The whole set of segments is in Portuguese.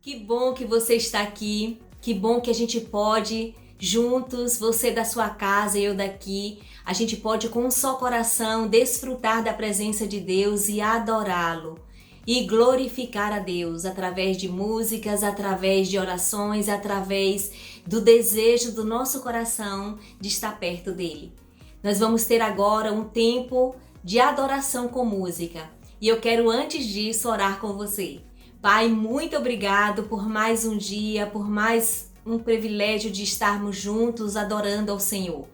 Que bom que você está aqui, que bom que a gente pode, juntos, você da sua casa e eu daqui, a gente pode com um só coração desfrutar da presença de Deus e adorá-lo e glorificar a Deus através de músicas, através de orações, através do desejo do nosso coração de estar perto dele. Nós vamos ter agora um tempo de adoração com música e eu quero antes disso orar com você. Pai, muito obrigado por mais um dia, por mais um privilégio de estarmos juntos adorando ao Senhor.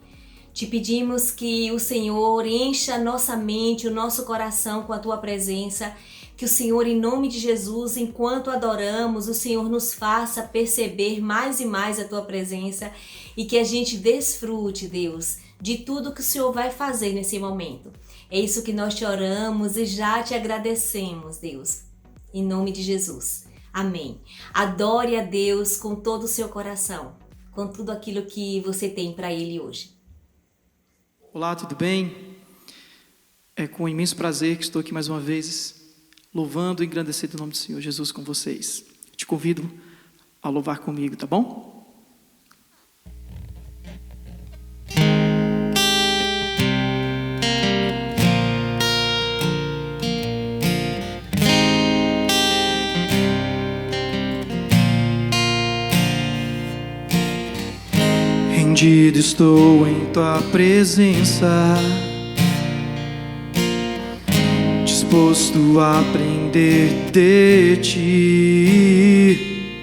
Te pedimos que o Senhor encha nossa mente, o nosso coração com a Tua presença, que o Senhor, em nome de Jesus, enquanto adoramos, o Senhor nos faça perceber mais e mais a Tua presença e que a gente desfrute, Deus, de tudo que o Senhor vai fazer nesse momento. É isso que nós te oramos e já te agradecemos, Deus. Em nome de Jesus. Amém. Adore a Deus com todo o seu coração, com tudo aquilo que você tem para Ele hoje. Olá, tudo bem? É com imenso prazer que estou aqui mais uma vez, louvando e engrandecendo o nome do Senhor Jesus com vocês. Te convido a louvar comigo, tá bom? Rendido estou em Tua presença, disposto a aprender de Ti,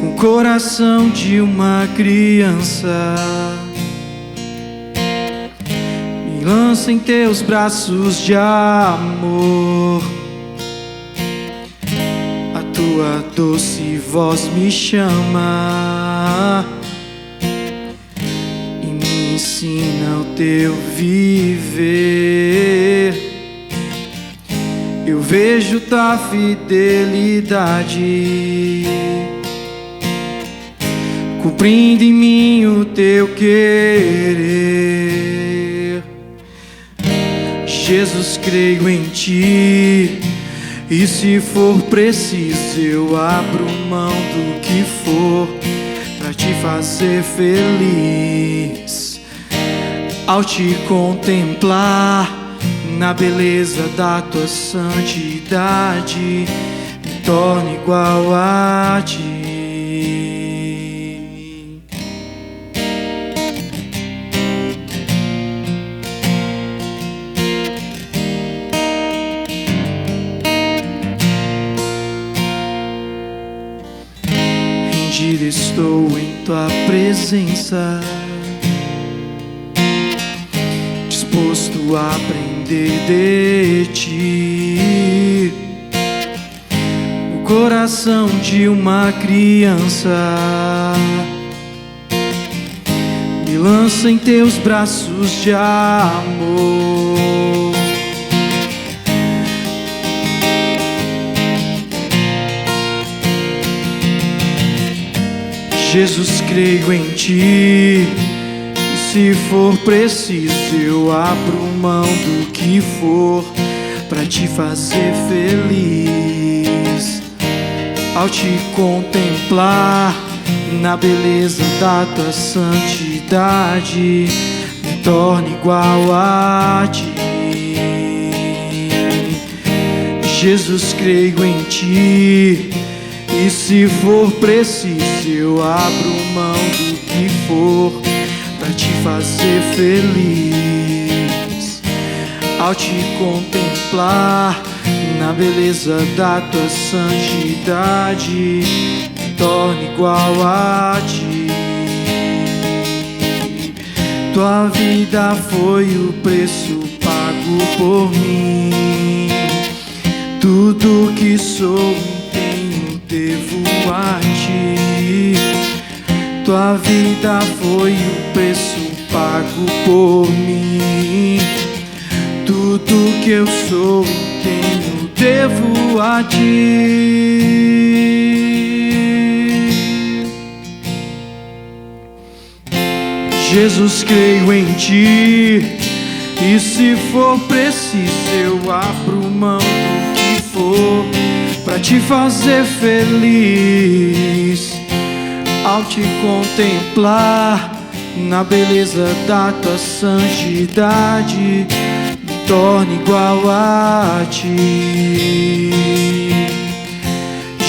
com o coração de uma criança. Me lança em Teus braços de amor, a Tua doce voz me chama, ensina o Teu viver. Eu vejo Tua fidelidade, cumprindo em mim o Teu querer. Jesus, creio em Ti, e se for preciso eu abro mão do que for pra Te fazer feliz. Ao Te contemplar na beleza da Tua santidade, me torno igual a Ti. Rendido estou em Tua presença, disposto a aprender de Ti, o coração de uma criança. Me lança em Teus braços de amor, Jesus, creio em Ti, se for preciso eu abro mão do que for pra Te fazer feliz. Ao Te contemplar na beleza da Tua santidade, me torno igual a Ti. Jesus, creio em Ti, e se for preciso eu abro mão do que for pra Te fazer feliz. Ao Te contemplar na beleza da Tua santidade, me torno igual a Ti. Tua vida foi o preço pago por mim, tudo que sou e tenho devo a Ti. Tua vida foi o preço pago por mim, tudo que eu sou e tenho devo a Ti. Jesus, creio em Ti, e se for preciso eu abro mão do que for pra te fazer feliz. Ao te contemplar na beleza da tua santidade, me torne igual a ti.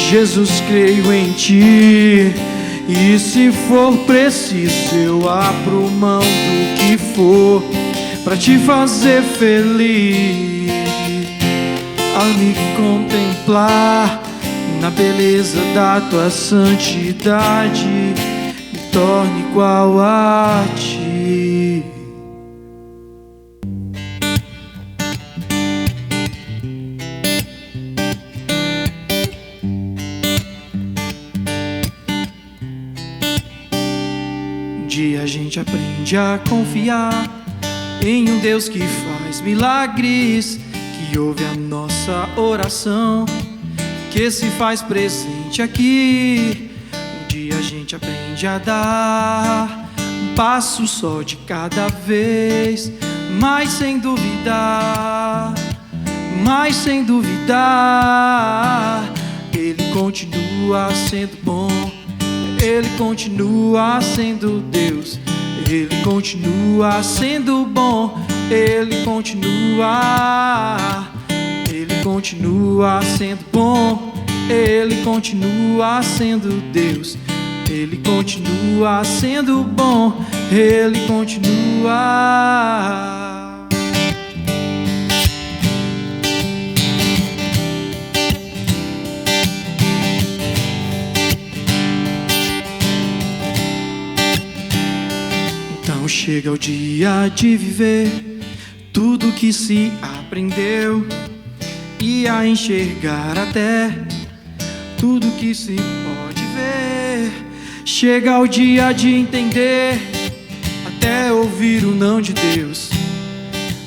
Jesus, creio em ti, e se for preciso eu abro mão do que for pra te fazer feliz. Ao me contemplar na beleza da tua santidade, me torne igual a ti. Um dia a gente aprende a confiar em um Deus que faz milagres, que ouve a nossa oração, que se faz presente aqui. Um dia a gente aprende a dar um passo só de cada vez, mas sem duvidar, Ele continua sendo bom, Ele continua sendo Deus, Ele continua sendo bom, Ele continua sendo bom, Ele continua sendo Deus, Ele continua sendo bom, Ele continua. Então chega o dia de viver tudo que se aprendeu e a enxergar até tudo que se pode ver. Chega o dia de entender, até ouvir o não de Deus,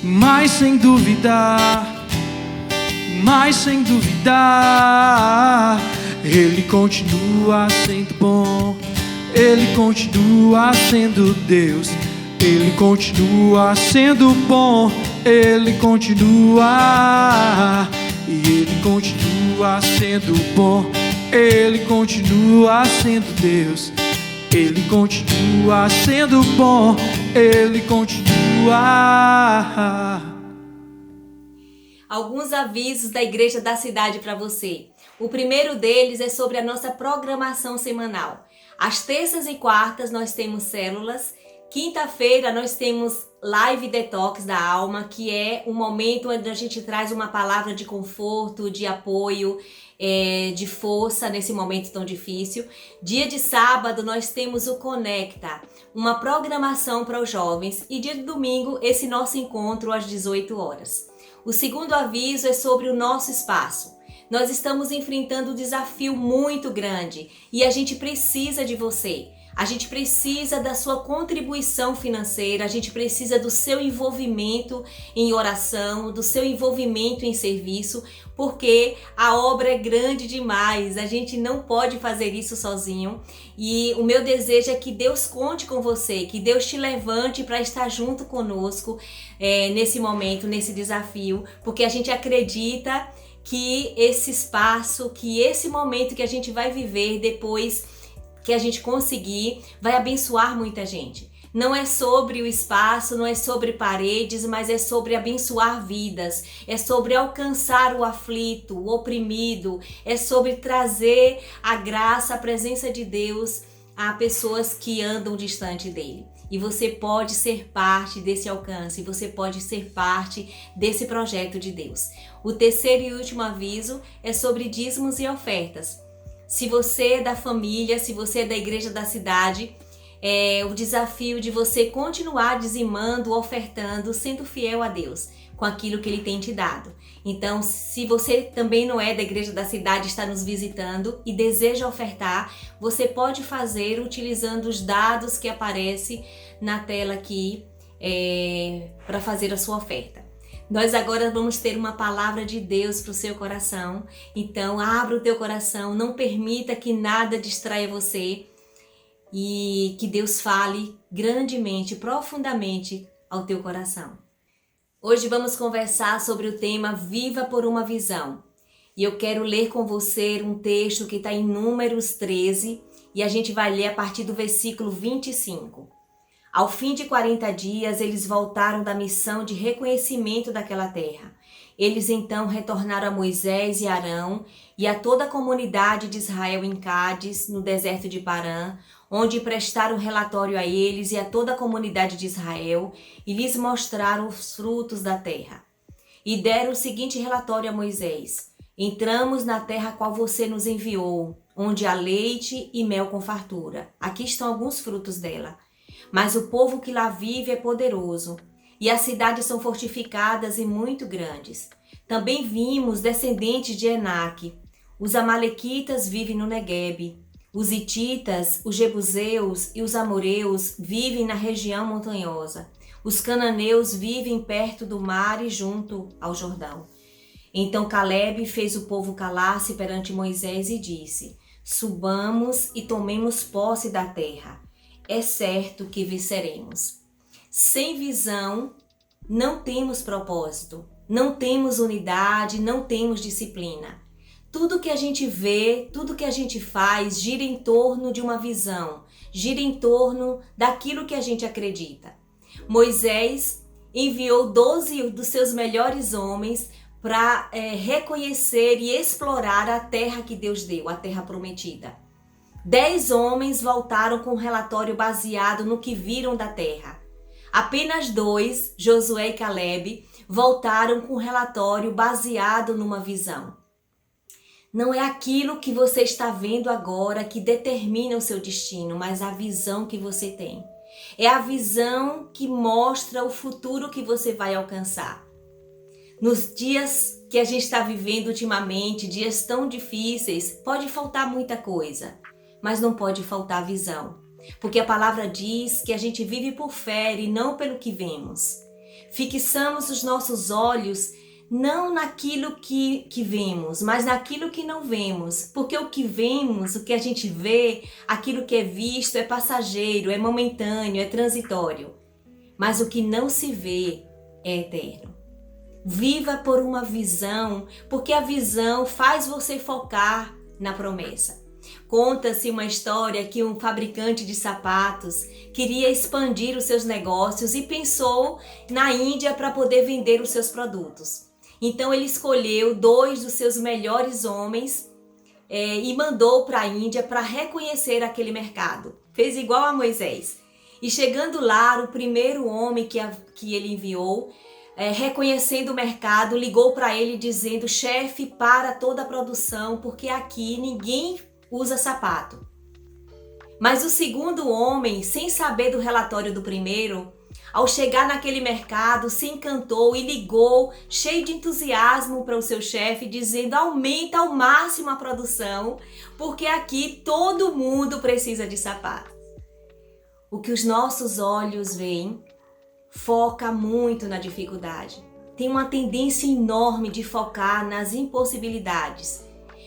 mas sem duvidar, Ele continua sendo bom, Ele continua sendo Deus, Ele continua sendo bom, Ele continua, e Ele continua sendo bom, Ele continua sendo Deus, Ele continua sendo bom, Ele continua. Alguns avisos da Igreja da Cidade para você. O primeiro deles é sobre a nossa programação semanal. Às terças e quartas nós temos células. Quinta-feira nós temos Live Detox da Alma, que é um momento onde a gente traz uma palavra de conforto, de apoio, de força nesse momento tão difícil. Dia de sábado nós temos o Conecta, uma programação para os jovens, e dia de domingo esse nosso encontro às 18 horas. O segundo aviso é sobre o nosso espaço. Nós estamos enfrentando um desafio muito grande e a gente precisa de você. A gente precisa da sua contribuição financeira, a gente precisa do seu envolvimento em oração, do seu envolvimento em serviço, porque a obra é grande demais, a gente não pode fazer isso sozinho. E o meu desejo é que Deus conte com você, que Deus te levante para estar junto conosco nesse momento, nesse desafio, porque a gente acredita que esse espaço, que esse momento que a gente vai viver depois que a gente conseguir, vai abençoar muita gente. Não é sobre o espaço, não é sobre paredes, mas é sobre abençoar vidas, é sobre alcançar o aflito, o oprimido, é sobre trazer a graça, a presença de Deus a pessoas que andam distante dele. E você pode ser parte desse alcance, você pode ser parte desse projeto de Deus. O terceiro e último aviso é sobre dízimos e ofertas. Se você é da família, se você é da Igreja da Cidade, o desafio de você continuar dizimando, ofertando, sendo fiel a Deus com aquilo que Ele tem te dado. Então, se você também não é da Igreja da Cidade, está nos visitando e deseja ofertar, você pode fazer utilizando os dados que aparecem na tela aqui para fazer a sua oferta. Nós agora vamos ter uma palavra de Deus para o seu coração. Então, abra o teu coração, não permita que nada distraia você e que Deus fale grandemente, profundamente ao teu coração. Hoje vamos conversar sobre o tema Viva por uma Visão. E eu quero ler com você um texto que está em Números 13 e a gente vai ler a partir do versículo 25. Ao fim de 40 dias, eles voltaram da missão de reconhecimento daquela terra. Eles então retornaram a Moisés e Arão e a toda a comunidade de Israel em Cádiz, no deserto de Parã, onde prestaram relatório a eles e a toda a comunidade de Israel e lhes mostraram os frutos da terra. E deram o seguinte relatório a Moisés: entramos na terra a qual você nos enviou, onde há leite e mel com fartura. Aqui estão alguns frutos dela. Mas o povo que lá vive é poderoso, e as cidades são fortificadas e muito grandes. Também vimos descendentes de Enaque. Os amalequitas vivem no Neguebe. Os hititas, os jebuseus e os amoreus vivem na região montanhosa. Os cananeus vivem perto do mar e junto ao Jordão. Então Calebe fez o povo calar-se perante Moisés e disse: subamos e tomemos posse da terra. É certo que venceremos. Sem visão, não temos propósito, não temos unidade, não temos disciplina. Tudo que a gente vê, tudo que a gente faz gira em torno de uma visão, gira em torno daquilo que a gente acredita. Moisés enviou 12 dos seus melhores homens para reconhecer e explorar a terra que Deus deu, a terra prometida. 10 homens voltaram com um relatório baseado no que viram da terra. Apenas 2, Josué e Calebe, voltaram com um relatório baseado numa visão. Não é aquilo que você está vendo agora que determina o seu destino, mas a visão que você tem. É a visão que mostra o futuro que você vai alcançar. Nos dias que a gente está vivendo ultimamente, dias tão difíceis, pode faltar muita coisa, mas não pode faltar visão. Porque a palavra diz que a gente vive por fé e não pelo que vemos. Fixamos os nossos olhos não naquilo que vemos, mas naquilo que não vemos. Porque o que vemos, o que a gente vê, aquilo que é visto é passageiro, é momentâneo, é transitório. Mas o que não se vê é eterno. Viva por uma visão, porque a visão faz você focar na promessa. Conta-se uma história que um fabricante de sapatos queria expandir os seus negócios e pensou na Índia para poder vender os seus produtos. Então ele escolheu 2 dos seus melhores homens e mandou para a Índia para reconhecer aquele mercado. Fez igual a Moisés. E chegando lá, o primeiro homem que ele enviou, reconhecendo o mercado, ligou para ele dizendo: chefe, para toda a produção, porque aqui ninguém usa sapato. Mas o segundo homem, sem saber do relatório do primeiro, ao chegar naquele mercado, se encantou e ligou, cheio de entusiasmo, para o seu chefe, dizendo: aumenta ao máximo a produção, porque aqui todo mundo precisa de sapatos. O que os nossos olhos veem foca muito na dificuldade. Tem uma tendência enorme de focar nas impossibilidades.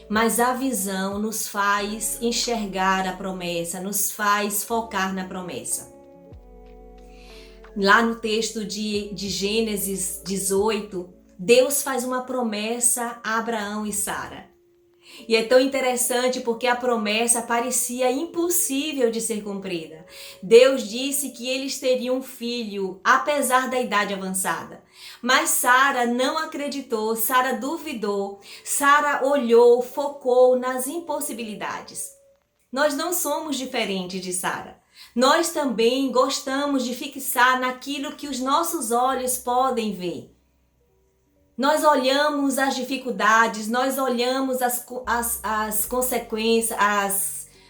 Mas a visão nos faz enxergar a promessa, nos faz focar na promessa. Lá no texto de Gênesis 18, Deus faz uma promessa a Abraão e Sara. E é tão interessante porque a promessa parecia impossível de ser cumprida. Deus disse que eles teriam um filho, apesar da idade avançada. Mas Sara não acreditou, Sara duvidou, Sara olhou, focou nas impossibilidades. Nós não somos diferentes de Sara. Nós também gostamos de fixar naquilo que os nossos olhos podem ver. Nós olhamos as dificuldades, nós olhamos as consequências,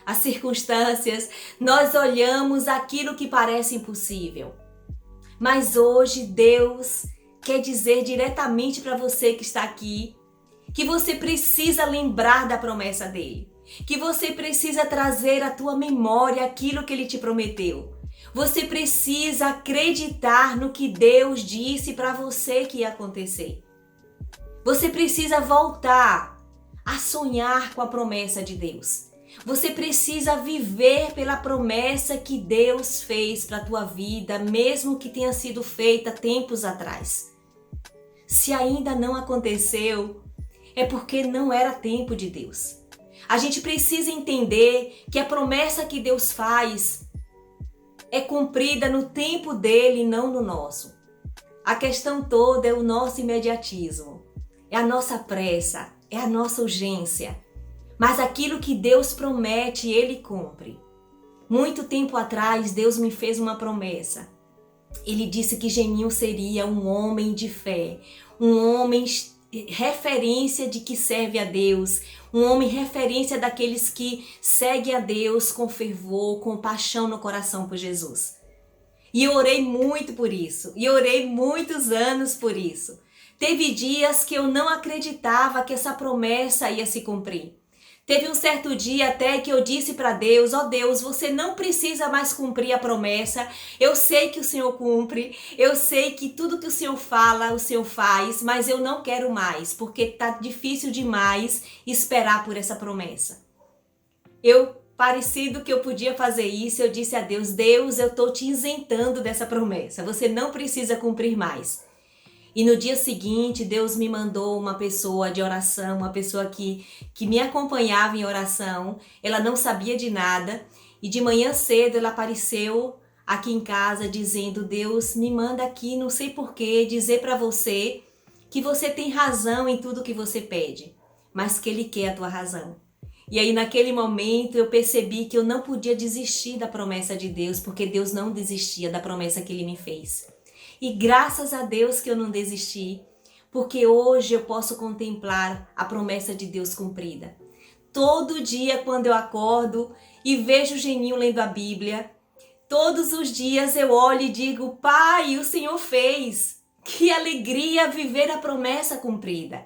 as circunstâncias, nós olhamos aquilo que parece impossível. Mas hoje Deus quer dizer diretamente para você que está aqui, que você precisa lembrar da promessa dele, que você precisa trazer à tua memória aquilo que ele te prometeu. Você precisa acreditar no que Deus disse para você que ia acontecer. Você precisa voltar a sonhar com a promessa de Deus. Você precisa viver pela promessa que Deus fez para a tua vida, mesmo que tenha sido feita tempos atrás. Se ainda não aconteceu, é porque não era tempo de Deus. A gente precisa entender que a promessa que Deus faz é cumprida no tempo dele e não no nosso. A questão toda é o nosso imediatismo, é a nossa pressa, é a nossa urgência. Mas aquilo que Deus promete, Ele cumpre. Muito tempo atrás, Deus me fez uma promessa. Ele disse que Geninho seria um homem de fé, um homem referência de que serve a Deus, um homem referência daqueles que seguem a Deus com fervor, com paixão no coração por Jesus. E eu orei muito por isso, e orei muitos anos por isso. Teve dias que eu não acreditava que essa promessa ia se cumprir. Teve um certo dia até que eu disse para Deus, ó Deus, você não precisa mais cumprir a promessa, eu sei que o Senhor cumpre, eu sei que tudo que o Senhor fala, o Senhor faz, mas eu não quero mais, porque tá difícil demais esperar por essa promessa. Parecido que eu podia fazer isso, eu disse a Deus, Deus, eu tô te isentando dessa promessa, você não precisa cumprir mais. E no dia seguinte, Deus me mandou uma pessoa de oração, uma pessoa que me acompanhava em oração. Ela não sabia de nada. E de manhã cedo ela apareceu aqui em casa dizendo, Deus me manda aqui, não sei porquê, dizer para você que você tem razão em tudo que você pede, mas que Ele quer a tua razão. E aí naquele momento eu percebi que eu não podia desistir da promessa de Deus, porque Deus não desistia da promessa que Ele me fez. E graças a Deus que eu não desisti, porque hoje eu posso contemplar a promessa de Deus cumprida. Todo dia quando eu acordo e vejo o Geninho lendo a Bíblia, todos os dias eu olho e digo, Pai, o Senhor fez. Que alegria viver a promessa cumprida.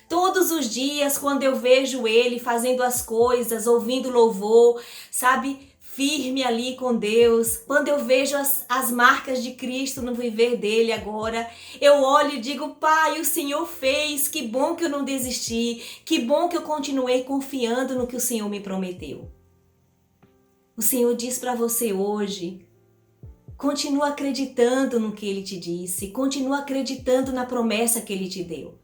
Todos os dias quando eu vejo Ele fazendo as coisas, ouvindo louvor, sabe, firme ali com Deus, quando eu vejo as marcas de Cristo no viver dele agora, eu olho e digo, Pai, o Senhor fez, que bom que eu não desisti, que bom que eu continuei confiando no que o Senhor me prometeu. O Senhor diz para você hoje, continua acreditando no que Ele te disse, continua acreditando na promessa que Ele te deu.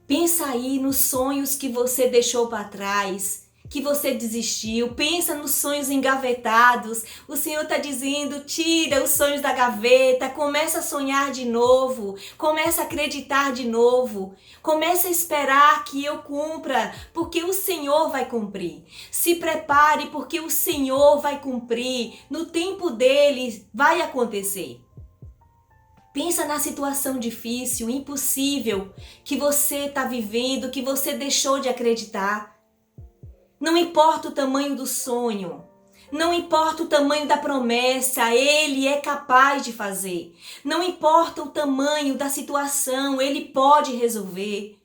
Pensa aí nos sonhos que você deixou para trás, que você desistiu, pensa nos sonhos engavetados. O Senhor está dizendo, tira os sonhos da gaveta, começa a sonhar de novo, começa a acreditar de novo, começa a esperar que eu cumpra, porque o Senhor vai cumprir. Se prepare, porque o Senhor vai cumprir, no tempo dele vai acontecer. Pensa na situação difícil, impossível, que você está vivendo, que você deixou de acreditar. Não importa o tamanho do sonho, não importa o tamanho da promessa, Ele é capaz de fazer. Não importa o tamanho da situação, Ele pode resolver.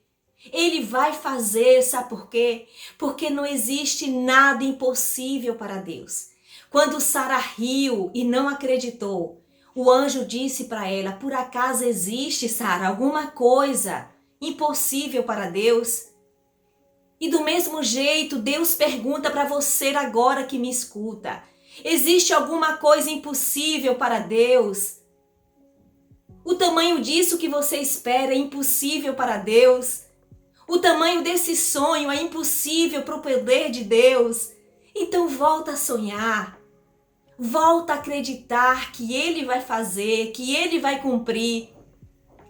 Ele vai fazer, sabe por quê? Porque não existe nada impossível para Deus. Quando Sara riu e não acreditou, o anjo disse para ela, por acaso existe, Sara, alguma coisa impossível para Deus? E do mesmo jeito, Deus pergunta para você agora que me escuta, existe alguma coisa impossível para Deus? O tamanho disso que você espera é impossível para Deus? O tamanho desse sonho é impossível para o poder de Deus? Então volta a sonhar. Volta a acreditar que Ele vai fazer, que Ele vai cumprir.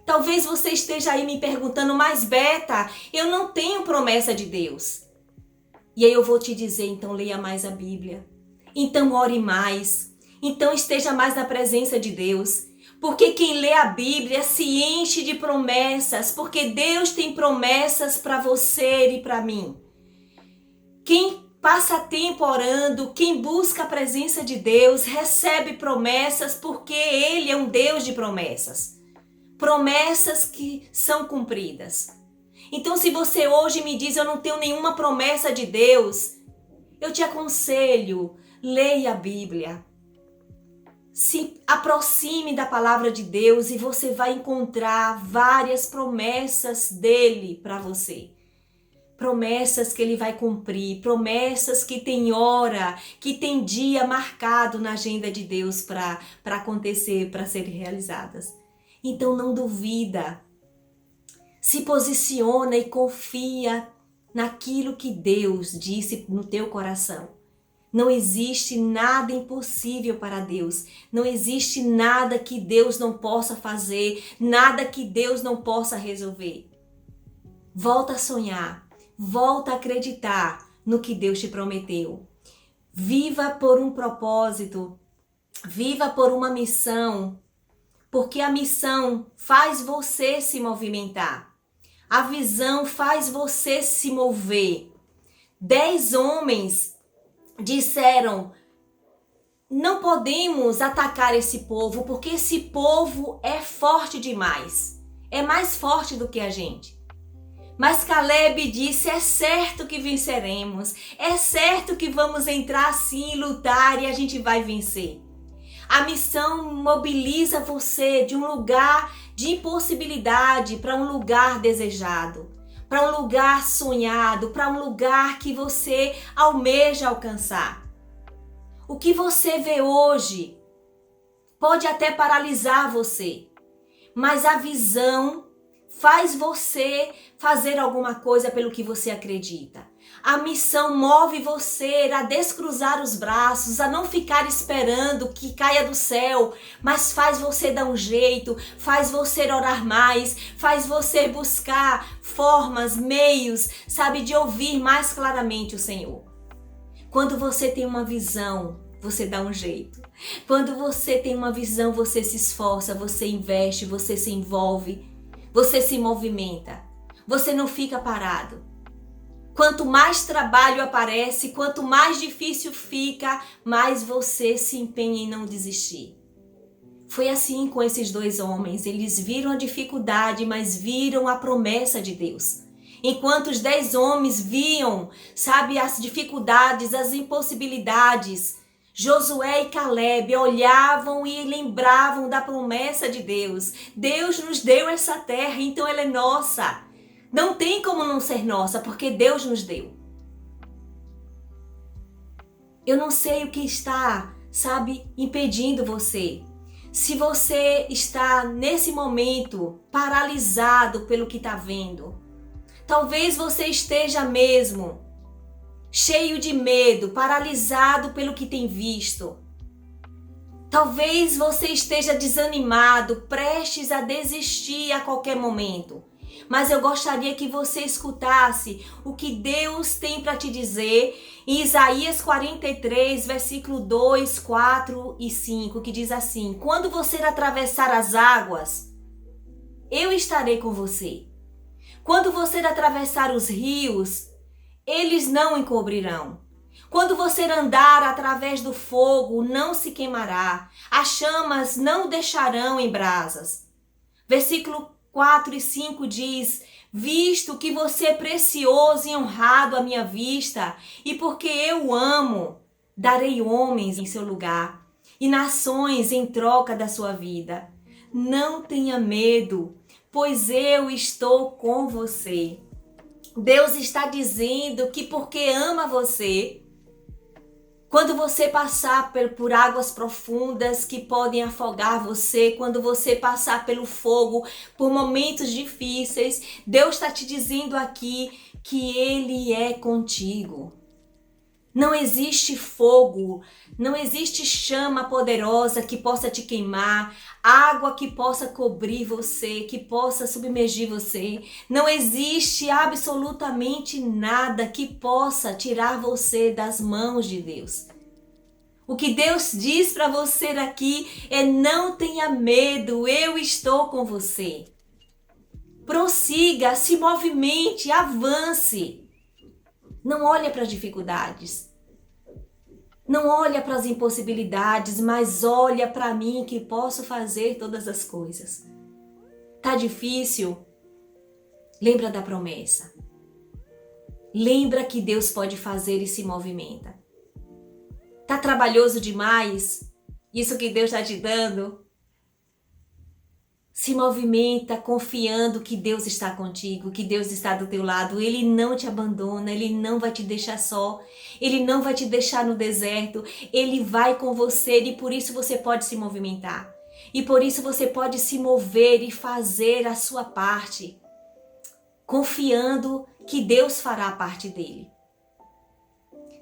Talvez você esteja aí me perguntando, mas Beta, eu não tenho promessa de Deus. E aí eu vou te dizer, então leia mais a Bíblia. Então ore mais. Então esteja mais na presença de Deus. Porque quem lê a Bíblia se enche de promessas. Porque Deus tem promessas para você e para mim. Quem passa tempo orando, quem busca a presença de Deus, recebe promessas porque Ele é um Deus de promessas. Promessas que são cumpridas. Então, se você hoje me diz, eu não tenho nenhuma promessa de Deus, eu te aconselho, leia a Bíblia. Se aproxime da palavra de Deus e você vai encontrar várias promessas dele para você. Promessas que ele vai cumprir, promessas que tem hora, que tem dia marcado na agenda de Deus para acontecer, para serem realizadas. Então não duvida, Se posiciona e confia naquilo que Deus disse no teu coração. Não existe nada impossível para Deus. Não existe nada que Deus não possa fazer, nada que Deus não possa resolver. Volta a sonhar, volta a acreditar no que Deus te prometeu. Viva por um propósito, viva por uma missão, porque a missão faz você se movimentar. A visão faz você se mover. 10 homens disseram: não podemos atacar esse povo, porque esse povo é forte demais. É mais forte do que a gente. Mas Caleb disse: é certo que venceremos. É certo que vamos entrar sim, lutar e a gente vai vencer. A missão mobiliza você de um lugar de impossibilidade para um lugar desejado, para um lugar sonhado, para um lugar que você almeja alcançar. O que você vê hoje pode até paralisar você, mas a visão faz você fazer alguma coisa pelo que você acredita. A missão move você a descruzar os braços, a não ficar esperando que caia do céu, mas faz você dar um jeito, faz você orar mais, faz você buscar formas, meios, sabe, de ouvir mais claramente o Senhor. Quando você tem uma visão, você dá um jeito. Quando você tem uma visão, você se esforça, você investe, você se envolve, você se movimenta. Você não fica parado. Quanto mais trabalho aparece, quanto mais difícil fica, mais você se empenha em não desistir. Foi assim com esses 2 homens. Eles viram a dificuldade, mas viram a promessa de Deus. Enquanto os 10 homens viam, sabe, as dificuldades, as impossibilidades, Josué e Caleb olhavam e lembravam da promessa de Deus. Deus nos deu essa terra, então ela é nossa. Não tem como não ser nossa, porque Deus nos deu. Eu não sei o que está, sabe, impedindo você. Se você está nesse momento paralisado pelo que está vendo, talvez você esteja mesmo cheio de medo, paralisado pelo que tem visto. Talvez você esteja desanimado, prestes a desistir a qualquer momento. Mas eu gostaria que você escutasse o que Deus tem para te dizer em Isaías 43, versículo 2, 4 e 5, que diz assim: quando você atravessar as águas, eu estarei com você. Quando você atravessar os rios, eles não encobrirão. Quando você andar através do fogo, não se queimará. As chamas não deixarão em brasas. Versículo 4 e 5 diz: visto que você é precioso e honrado à minha vista, e porque eu o amo, darei homens em seu lugar e nações em troca da sua vida. Não tenha medo, pois eu estou com você. Deus está dizendo que porque ama você, quando você passar por águas profundas que podem afogar você, quando você passar pelo fogo, por momentos difíceis, Deus está te dizendo aqui que Ele é contigo. Não existe fogo, não existe chama poderosa que possa te queimar, água que possa cobrir você, que possa submergir você. Não existe absolutamente nada que possa tirar você das mãos de Deus. O que Deus diz para você aqui é: não tenha medo, eu estou com você. Prossiga, se movimente, avance. Não olha para as dificuldades. Não olha para as impossibilidades, mas olha para mim que posso fazer todas as coisas. Tá difícil? Lembra da promessa. Lembra que Deus pode fazer e se movimenta. Tá trabalhoso demais? Isso que Deus está te dando? Se movimenta confiando que Deus está contigo, que Deus está do teu lado. Ele não te abandona, Ele não vai te deixar só. Ele não vai te deixar no deserto. Ele vai com você e por isso você pode se movimentar. E por isso você pode se mover e fazer a sua parte. confiando que Deus fará a parte dele.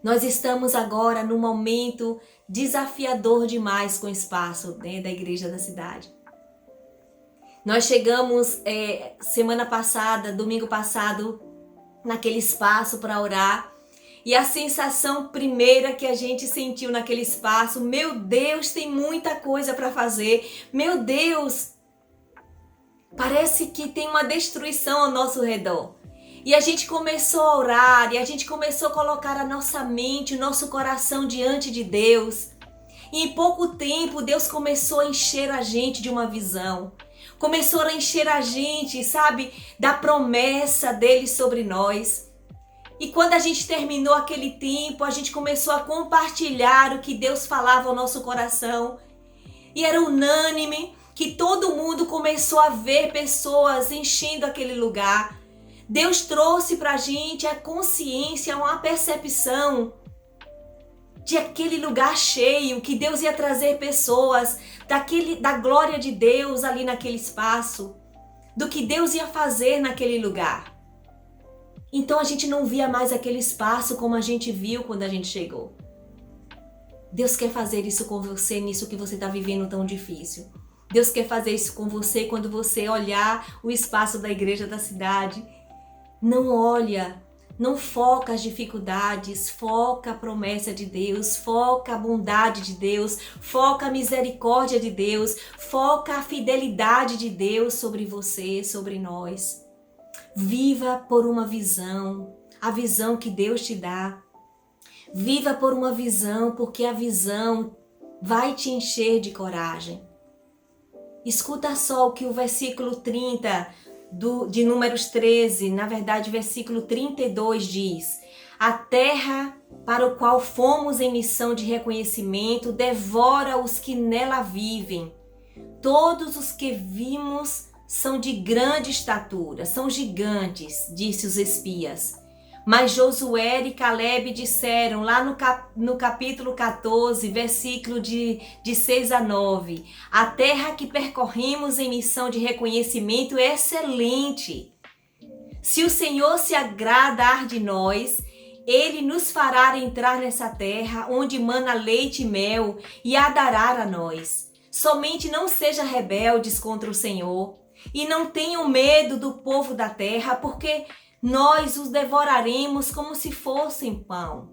Nós estamos agora num momento desafiador demais com o espaço, né, da igreja da cidade. Nós chegamos semana passada, domingo passado, naquele espaço para orar. E a sensação primeira que a gente sentiu naquele espaço, meu Deus, tem muita coisa para fazer. Meu Deus, parece que tem uma destruição ao nosso redor. E a gente começou a orar, e a gente começou a colocar a nossa mente, o nosso coração diante de Deus. E em pouco tempo, Deus começou a encher a gente de uma visão. Começou a encher a gente, sabe, da promessa dele sobre nós. E quando a gente terminou aquele tempo, a gente começou a compartilhar o que Deus falava ao nosso coração. E era unânime que todo mundo começou a ver pessoas enchendo aquele lugar. Deus trouxe para a gente a consciência, uma percepção de aquele lugar cheio, que Deus ia trazer pessoas da glória de Deus ali naquele espaço, do que Deus ia fazer naquele lugar. Então a gente não via mais aquele espaço como a gente viu quando a gente chegou. Deus quer fazer isso com você nisso que você está vivendo tão difícil. Deus quer fazer isso com você quando você olhar o espaço da igreja da cidade. Não olha, não foca as dificuldades, foca a promessa de Deus, foca a bondade de Deus, foca a misericórdia de Deus, foca a fidelidade de Deus sobre você, sobre nós. Viva por uma visão, a visão que Deus te dá. Viva por uma visão, porque a visão vai te encher de coragem. Escuta só o que o versículo 30 de Números 13, na verdade versículo 32 diz: a terra para o qual fomos em missão de reconhecimento devora os que nela vivem. Todos os que vimos são de grande estatura, são gigantes, disse os espias. Mas Josué e Caleb disseram, lá no capítulo 14, versículo de 6 a 9, a terra que percorremos em missão de reconhecimento é excelente. Se o Senhor se agradar de nós, Ele nos fará entrar nessa terra onde mana leite e mel e a dará a nós. Somente não sejam rebeldes contra o Senhor e não tenham medo do povo da terra, porque nós os devoraremos como se fossem pão.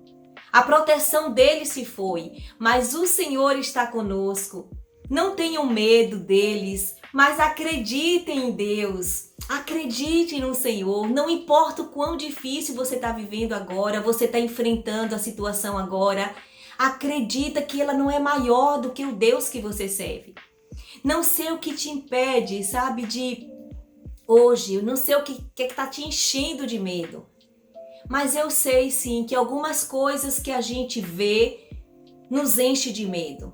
A proteção deles se foi, mas o Senhor está conosco. Não tenham medo deles, mas acreditem em Deus. Acreditem no Senhor. Não importa o quão difícil você está vivendo agora, você está enfrentando a situação agora. Acredita que ela não é maior do que o Deus que você serve. Não sei o que te impede, sabe, de hoje, eu não sei o que está te enchendo de medo. Mas eu sei sim que algumas coisas que a gente vê nos enche de medo.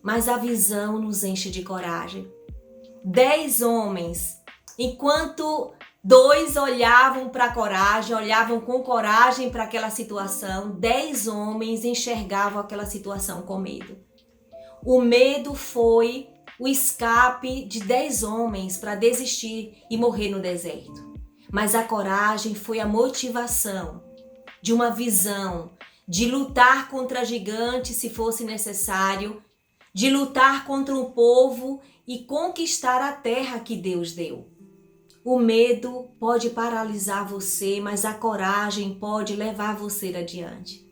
Mas a visão nos enche de coragem. 10 homens, enquanto 2 olhavam para a coragem, olhavam com coragem para aquela situação, 10 homens enxergavam aquela situação com medo. O medo foi o escape de 10 homens para desistir e morrer no deserto. Mas a coragem foi a motivação de uma visão, de lutar contra gigantes se fosse necessário, de lutar contra o povo e conquistar a terra que Deus deu. O medo pode paralisar você, mas a coragem pode levar você adiante.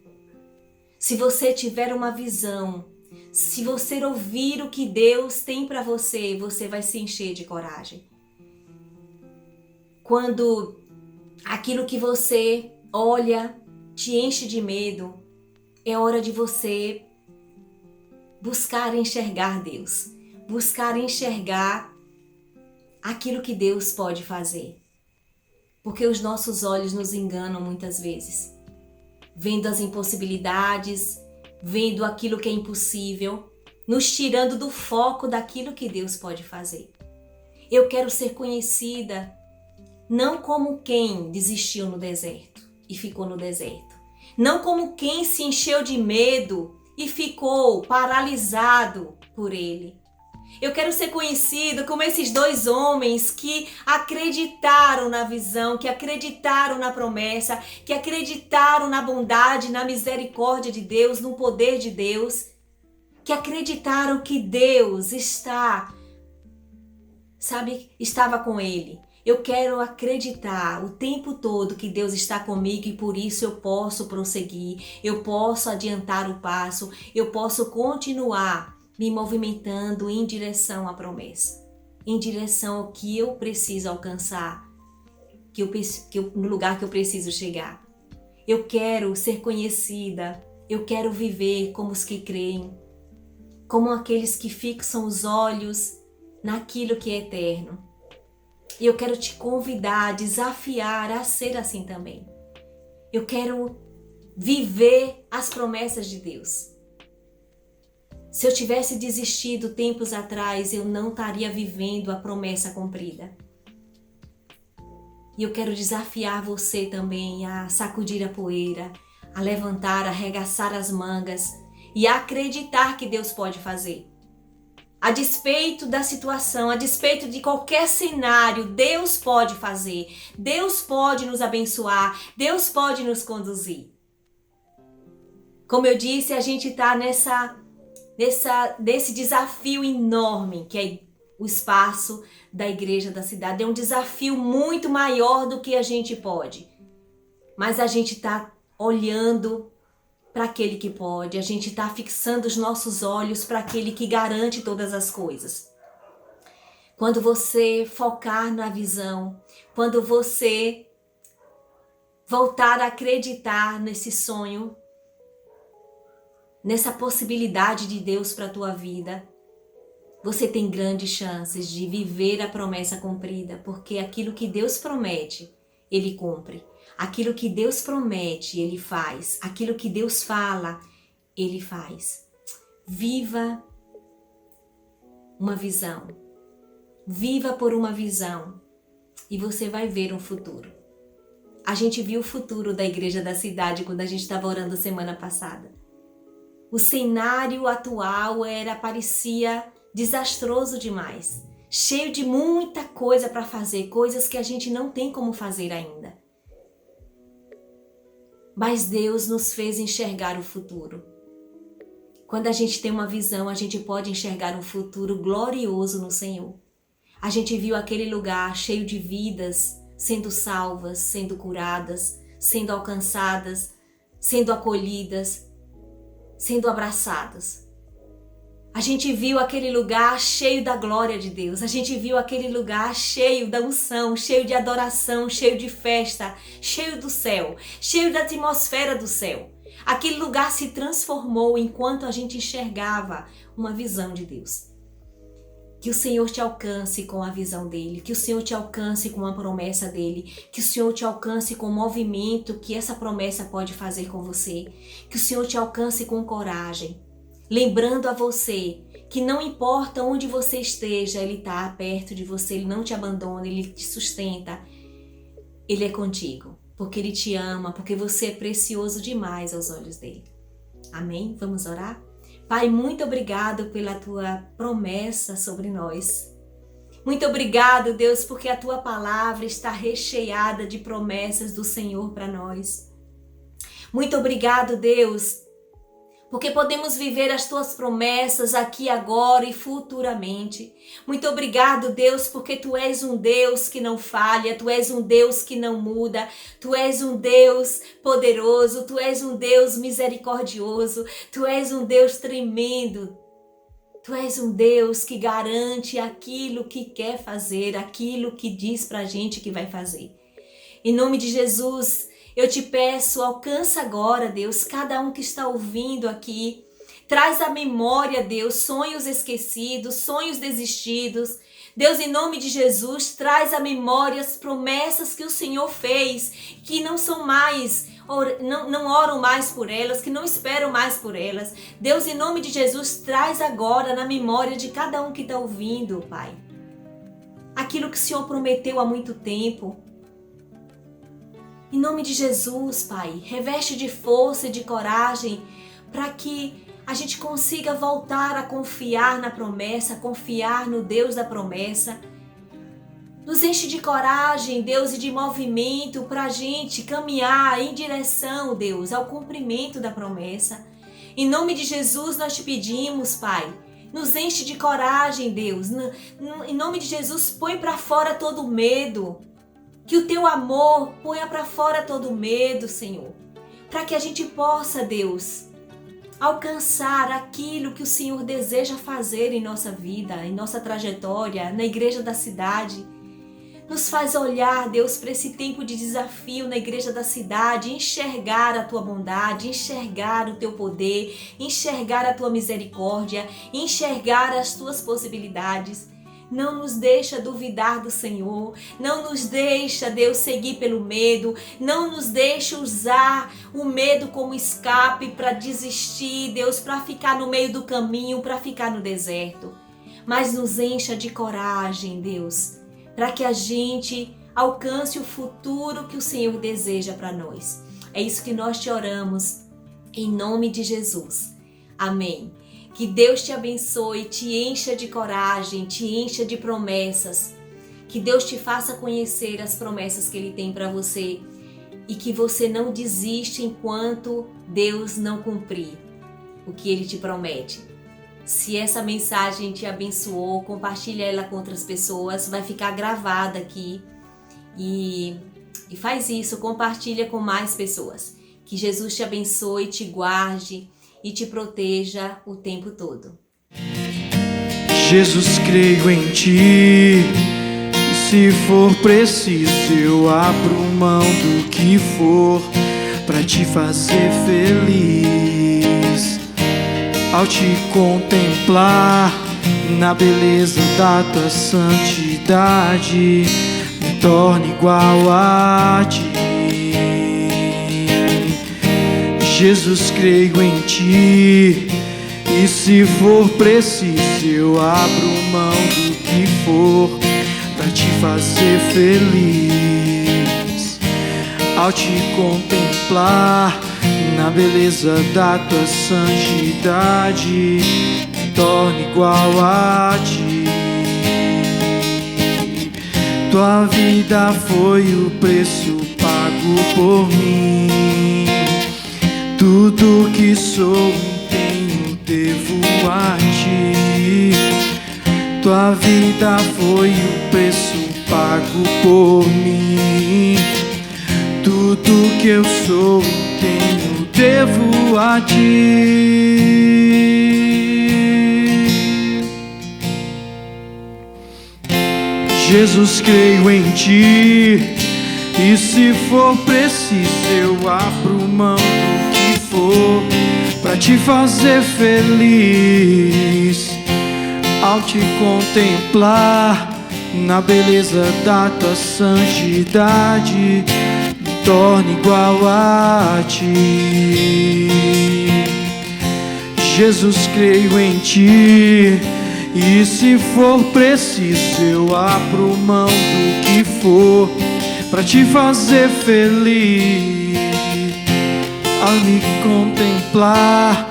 Se você tiver uma visão, se você ouvir o que Deus tem para você, você vai se encher de coragem. Quando aquilo que você olha te enche de medo, é hora de você buscar enxergar Deus, buscar enxergar aquilo que Deus pode fazer. Porque os nossos olhos nos enganam muitas vezes, vendo as impossibilidades, vendo aquilo que é impossível, nos tirando do foco daquilo que Deus pode fazer. Eu quero ser conhecida não como quem desistiu no deserto e ficou no deserto, não como quem se encheu de medo e ficou paralisado por ele. Eu quero ser conhecido como esses 2 homens que acreditaram na visão, que acreditaram na promessa, que acreditaram na bondade, na misericórdia de Deus, no poder de Deus, que acreditaram que Deus estava com ele. Eu quero acreditar o tempo todo que Deus está comigo e por isso eu posso prosseguir, eu posso adiantar o passo, eu posso continuar me movimentando em direção à promessa, em direção ao que eu preciso alcançar, no lugar que eu preciso chegar. Eu quero ser conhecida, eu quero viver como os que creem, como aqueles que fixam os olhos naquilo que é eterno. E eu quero te convidar, desafiar a ser assim também. Eu quero viver as promessas de Deus. Se eu tivesse desistido tempos atrás, eu não estaria vivendo a promessa cumprida. E eu quero desafiar você também a sacudir a poeira, a levantar, a arregaçar as mangas e a acreditar que Deus pode fazer. A despeito da situação, a despeito de qualquer cenário, Deus pode fazer. Deus pode nos abençoar. Deus pode nos conduzir. Como eu disse, a gente está nesse desafio enorme que é o espaço da igreja da cidade. É um desafio muito maior do que a gente pode. Mas a gente está olhando para aquele que pode, a gente está fixando os nossos olhos para aquele que garante todas as coisas. Quando você focar na visão, quando você voltar a acreditar nesse sonho, nessa possibilidade de Deus para a tua vida, você tem grandes chances de viver a promessa cumprida, porque aquilo que Deus promete, Ele cumpre. Aquilo que Deus promete, Ele faz. Aquilo que Deus fala, Ele faz. Viva uma visão. Viva por uma visão e você vai ver um futuro. A gente viu o futuro da igreja da cidade quando a gente estava orando semana passada. O cenário atual parecia desastroso demais. Cheio de muita coisa para fazer, coisas que a gente não tem como fazer ainda. Mas Deus nos fez enxergar o futuro. Quando a gente tem uma visão, a gente pode enxergar um futuro glorioso no Senhor. A gente viu aquele lugar cheio de vidas sendo salvas, sendo curadas, sendo alcançadas, sendo acolhidas, sendo abraçadas. A gente viu aquele lugar cheio da glória de Deus. A gente viu aquele lugar cheio da unção, cheio de adoração, cheio de festa, cheio do céu, cheio da atmosfera do céu. Aquele lugar se transformou enquanto a gente enxergava uma visão de Deus. Que o Senhor te alcance com a visão dele, que o Senhor te alcance com a promessa dele, que o Senhor te alcance com o movimento que essa promessa pode fazer com você, que o Senhor te alcance com coragem. Lembrando a você que não importa onde você esteja, Ele está perto de você, Ele não te abandona, Ele te sustenta. Ele é contigo, porque Ele te ama, porque você é precioso demais aos olhos dEle. Amém? Vamos orar? Pai, muito obrigado pela Tua promessa sobre nós. Muito obrigado, Deus, porque a Tua palavra está recheada de promessas do Senhor para nós. Muito obrigado, Deus, porque podemos viver as Tuas promessas aqui, agora e futuramente. Muito obrigado, Deus, porque Tu és um Deus que não falha, Tu és um Deus que não muda, Tu és um Deus poderoso, Tu és um Deus misericordioso, Tu és um Deus tremendo. Tu és um Deus que garante aquilo que quer fazer, aquilo que diz pra gente que vai fazer. Em nome de Jesus, eu te peço, alcança agora, Deus, cada um que está ouvindo aqui. Traz à memória, Deus, sonhos esquecidos, sonhos desistidos. Deus, em nome de Jesus, traz à memória as promessas que o Senhor fez, que não são mais, não oram mais por elas, que não esperam mais por elas. Deus, em nome de Jesus, traz agora na memória de cada um que está ouvindo, Pai, aquilo que o Senhor prometeu há muito tempo. Em nome de Jesus, Pai, reveste de força e de coragem para que a gente consiga voltar a confiar na promessa, a confiar no Deus da promessa. Nos enche de coragem, Deus, e de movimento para a gente caminhar em direção, Deus, ao cumprimento da promessa. Em nome de Jesus nós te pedimos, Pai, nos enche de coragem, Deus. Em nome de Jesus, põe para fora todo o medo. Que o teu amor ponha para fora todo o medo, Senhor. Para que a gente possa, Deus, alcançar aquilo que o Senhor deseja fazer em nossa vida, em nossa trajetória, na igreja da cidade. Nos faz olhar, Deus, para esse tempo de desafio na igreja da cidade, enxergar a tua bondade, enxergar o teu poder, enxergar a tua misericórdia, enxergar as tuas possibilidades. Não nos deixa duvidar do Senhor, não nos deixa, Deus, seguir pelo medo, não nos deixa usar o medo como escape para desistir, Deus, para ficar no meio do caminho, para ficar no deserto. Mas nos encha de coragem, Deus, para que a gente alcance o futuro que o Senhor deseja para nós. É isso que nós te oramos, em nome de Jesus. Amém. Que Deus te abençoe, te encha de coragem, te encha de promessas. Que Deus te faça conhecer as promessas que Ele tem para você e que você não desista enquanto Deus não cumprir o que Ele te promete. Se essa mensagem te abençoou, compartilha ela com outras pessoas, vai ficar gravada aqui e faz isso, compartilha com mais pessoas. Que Jesus te abençoe, te guarde e te proteja o tempo todo. Jesus, creio em ti, e se for preciso eu abro mão do que for para te fazer feliz. Ao te contemplar na beleza da tua santidade, me torno igual a ti. Jesus, creio em ti, e se for preciso eu abro mão do que for para te fazer feliz. Ao te contemplar na beleza da tua santidade, me torno igual a ti. Tua vida foi o preço pago por mim. Tudo que sou e tenho devo a ti. Tua vida foi o preço pago por mim. Tudo que eu sou e tenho devo a ti. Jesus, creio em ti, e se for preciso eu abro mão do que for para te fazer feliz. Ao te contemplar na beleza da tua santidade, me torno igual a ti. Jesus, creio em ti, e se for preciso eu abro mão do que for para te fazer feliz. Ao me contemplar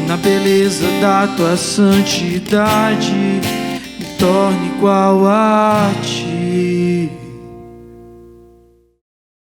na beleza da tua santidade, me torno igual a ti.